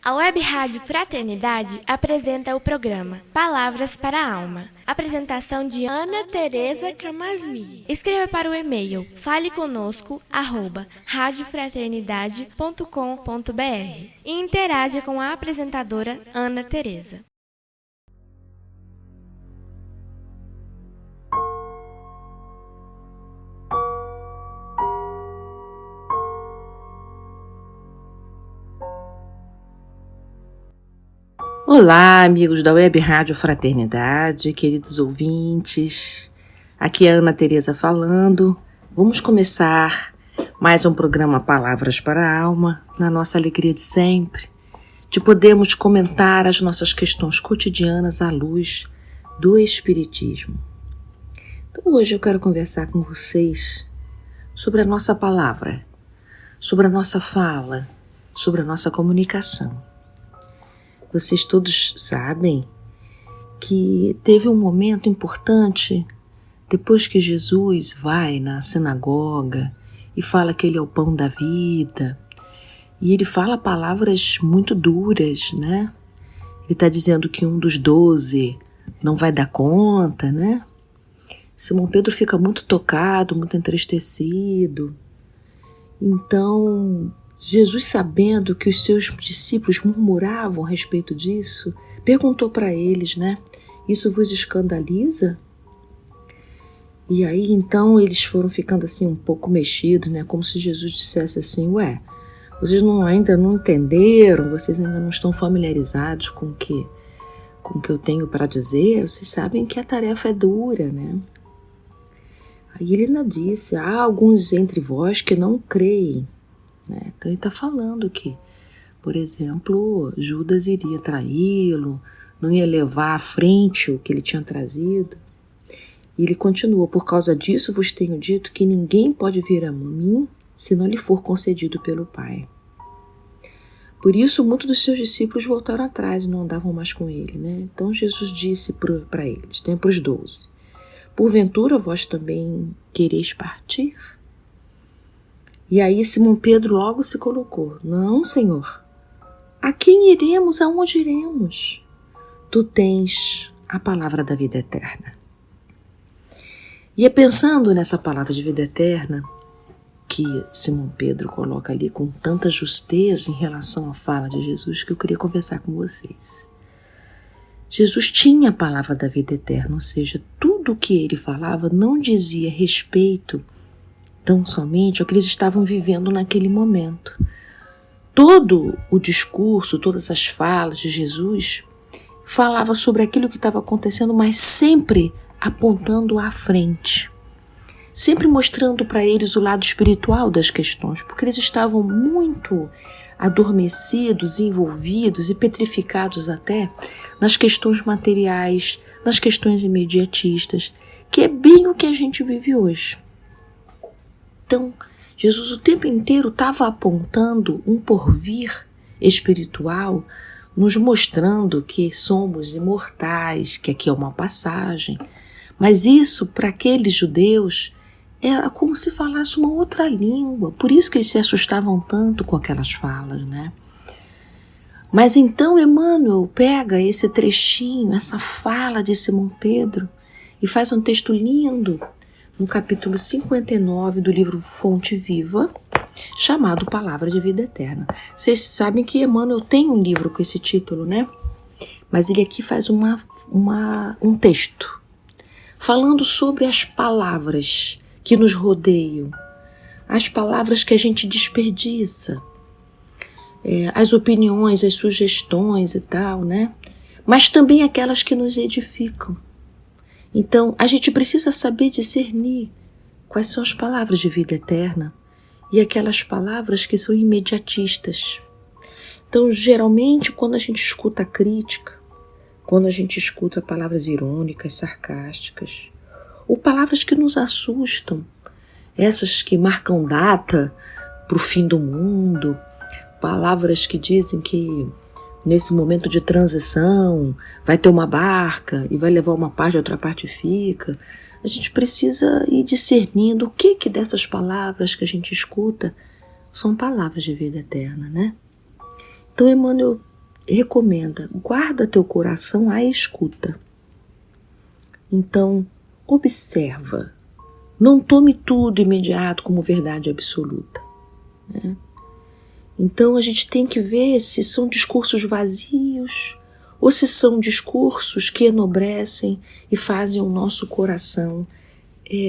A Web Rádio Fraternidade apresenta o programa Palavras para a Alma. Apresentação de Ana Tereza Camasmi. Escreva para o e-mail faleconosco@radiofraternidade.com.br e interaja com a apresentadora Ana Tereza. Olá, amigos da Web Rádio Fraternidade, queridos ouvintes. Aqui é a Ana Tereza falando. Vamos começar mais um programa Palavras para a Alma, na nossa alegria de sempre, de podermos comentar as nossas questões cotidianas à luz do Espiritismo. Então, hoje eu quero conversar com vocês sobre a nossa palavra, sobre a nossa fala, sobre a nossa comunicação. Vocês todos sabem que teve um momento importante depois que Jesus vai na sinagoga e fala que ele é o pão da vida. E ele fala palavras muito duras, né? Ele está dizendo que um dos 12 não vai dar conta, né? Simão Pedro fica muito tocado, muito entristecido. Então, Jesus, sabendo que os seus discípulos murmuravam a respeito disso, perguntou para eles, né? Isso vos escandaliza? E aí, então, eles foram ficando assim um pouco mexidos, né? Como se Jesus dissesse assim, vocês ainda não entenderam, vocês ainda não estão familiarizados com o que eu tenho para dizer, vocês sabem que a tarefa é dura, né? Aí ele ainda disse, há alguns entre vós que não creem. Então ele está falando que, por exemplo, Judas iria traí-lo, não ia levar à frente o que ele tinha trazido. E ele continua, por causa disso vos tenho dito que ninguém pode vir a mim se não lhe for concedido pelo Pai. Por isso muitos dos seus discípulos voltaram atrás e não andavam mais com ele, né? Então Jesus disse para eles, para os 12, porventura vós também quereis partir? E aí Simão Pedro logo se colocou. Não, Senhor. A quem iremos? Aonde iremos? Tu tens a palavra da vida eterna. E é pensando nessa palavra de vida eterna que Simão Pedro coloca ali com tanta justeza em relação à fala de Jesus que eu queria conversar com vocês. Jesus tinha a palavra da vida eterna, ou seja, tudo o que ele falava não dizia respeito tão somente ao que eles estavam vivendo naquele momento. Todo o discurso, todas as falas de Jesus falava sobre aquilo que estava acontecendo, mas sempre apontando à frente, sempre mostrando para eles o lado espiritual das questões, porque eles estavam muito adormecidos, envolvidos e petrificados até nas questões materiais, nas questões imediatistas, que é bem o que a gente vive hoje. Então, Jesus o tempo inteiro estava apontando um porvir espiritual, nos mostrando que somos imortais, que aqui é uma passagem. Mas isso, para aqueles judeus, era como se falasse uma outra língua. Por isso que eles se assustavam tanto com aquelas falas, né? Mas então Emmanuel pega esse trechinho, essa fala de Simão Pedro, e faz um texto lindo, no capítulo 59 do livro Fonte Viva, chamado Palavra de Vida Eterna. Vocês sabem que Emmanuel tem um livro com esse título, né? Mas ele aqui faz um texto falando sobre as palavras que nos rodeiam, as palavras que a gente desperdiça, as opiniões, as sugestões e tal, né? Mas também aquelas que nos edificam. Então, a gente precisa saber discernir quais são as palavras de vida eterna e aquelas palavras que são imediatistas. Então, geralmente, quando a gente escuta a crítica, quando a gente escuta palavras irônicas, sarcásticas, ou palavras que nos assustam, essas que marcam data para o fim do mundo, palavras que dizem que nesse momento de transição, vai ter uma barca e vai levar uma parte e outra parte fica. A gente precisa ir discernindo o que dessas palavras que a gente escuta são palavras de vida eterna, né? Então Emmanuel recomenda, guarda teu coração à escuta. Então, observa. Não tome tudo imediato como verdade absoluta, né? Então a gente tem que ver se são discursos vazios ou se são discursos que enobrecem e fazem o nosso coração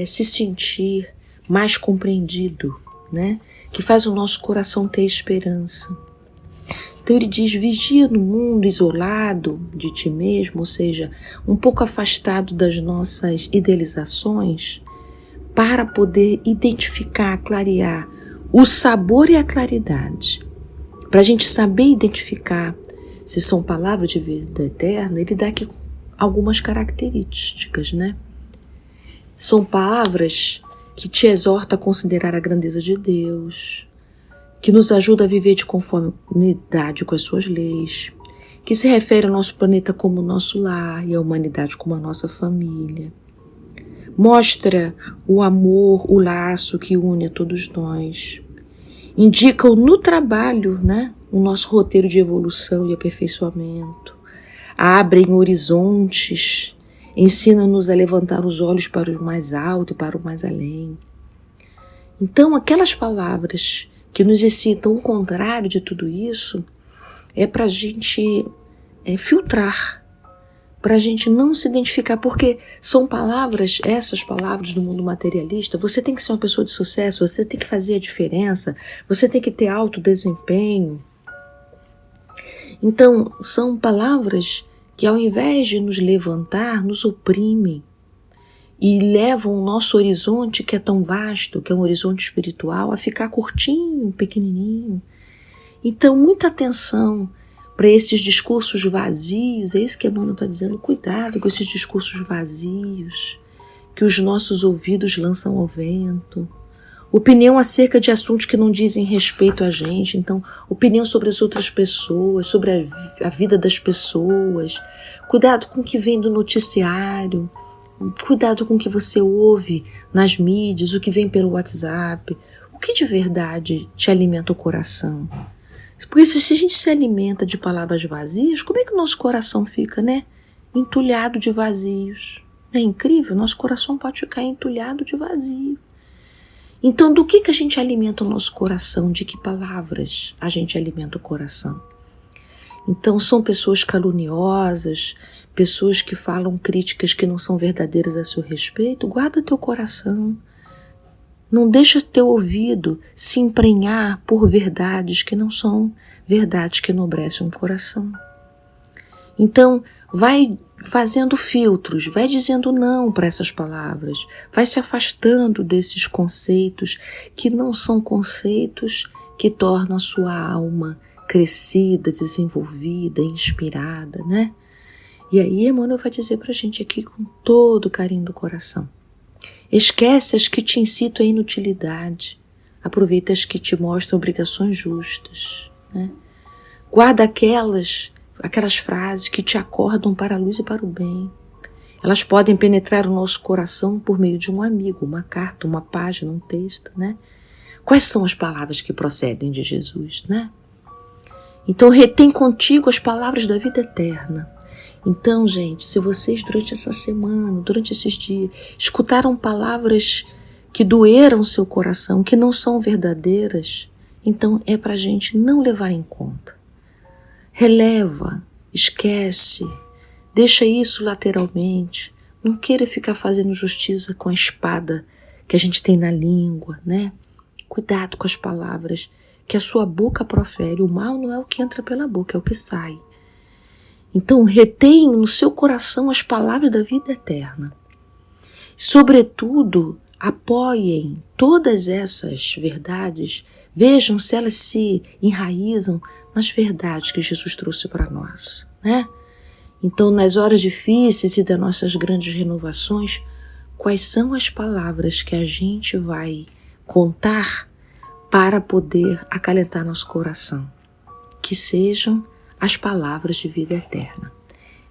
se sentir mais compreendido, né? Que faz o nosso coração ter esperança. Então ele diz, vigia no mundo isolado de ti mesmo, ou seja, um pouco afastado das nossas idealizações, para poder identificar, clarear o sabor e a claridade. Para a gente saber identificar se são palavras de vida eterna, ele dá aqui algumas características, né? São palavras que te exortam a considerar a grandeza de Deus, que nos ajuda a viver de conformidade com as suas leis, que se refere ao nosso planeta como nosso lar e à humanidade como a nossa família. Mostra o amor, o laço que une a todos nós. Indicam no trabalho, né, o nosso roteiro de evolução e aperfeiçoamento. Abrem horizontes, ensinam-nos a levantar os olhos para o mais alto e para o mais além. Então, aquelas palavras que nos excitam o contrário de tudo isso, é para a gente filtrar, para a gente não se identificar, porque são palavras, essas palavras do mundo materialista, você tem que ser uma pessoa de sucesso, você tem que fazer a diferença, você tem que ter alto desempenho. Então, são palavras que ao invés de nos levantar, nos oprimem e levam o nosso horizonte, que é tão vasto, que é um horizonte espiritual, a ficar curtinho, pequenininho. Então, muita atenção para esses discursos vazios, é isso que Emmanuel está dizendo, cuidado com esses discursos vazios, que os nossos ouvidos lançam ao vento. Opinião acerca de assuntos que não dizem respeito a gente, então, opinião sobre as outras pessoas, sobre a vida das pessoas. Cuidado com o que vem do noticiário, cuidado com o que você ouve nas mídias, o que vem pelo WhatsApp. O que de verdade te alimenta o coração? Porque se a gente se alimenta de palavras vazias, como é que o nosso coração fica, né? Entulhado de vazios. Não é incrível? Nosso coração pode ficar entulhado de vazio. Então, do que a gente alimenta o nosso coração? De que palavras a gente alimenta o coração? Então, são pessoas caluniosas, pessoas que falam críticas que não são verdadeiras a seu respeito. Guarda teu coração. Não deixa teu ouvido se emprenhar por verdades que não são verdades que enobrecem o coração. Então, vai fazendo filtros, vai dizendo não para essas palavras, vai se afastando desses conceitos que não são conceitos que tornam a sua alma crescida, desenvolvida, inspirada, né? E aí Emmanuel vai dizer para a gente aqui com todo o carinho do coração. Esquece as que te incitam à inutilidade. Aproveita as que te mostram obrigações justas, né? Guarda aquelas frases que te acordam para a luz e para o bem. Elas podem penetrar o nosso coração por meio de um amigo, uma carta, uma página, um texto, né? Quais são as palavras que procedem de Jesus, né? Então retém contigo as palavras da vida eterna. Então, gente, se vocês durante essa semana, durante esses dias, escutaram palavras que doeram seu coração, que não são verdadeiras, então é para a gente não levar em conta. Releva, esquece, deixa isso lateralmente. Não queira ficar fazendo justiça com a espada que a gente tem na língua, né? Cuidado com as palavras que a sua boca profere. O mal não é o que entra pela boca, é o que sai. Então, retém no seu coração as palavras da vida eterna. Sobretudo, apoiem todas essas verdades, vejam se elas se enraizam nas verdades que Jesus trouxe para nós, né? Então, nas horas difíceis e das nossas grandes renovações, quais são as palavras que a gente vai contar para poder acalentar nosso coração? Que sejam as palavras de vida eterna.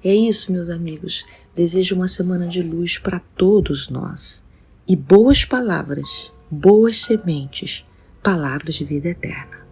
É isso, meus amigos. Desejo uma semana de luz para todos nós. E boas palavras, boas sementes, palavras de vida eterna.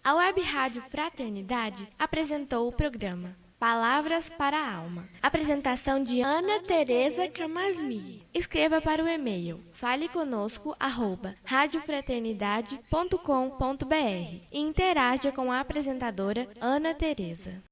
A Web Rádio Fraternidade apresentou o programa Palavras para a Alma. Apresentação de Ana Tereza Camasmi. Escreva para o e-mail faleconosco@radiofraternidade.com.br e interaja com a apresentadora Ana Tereza.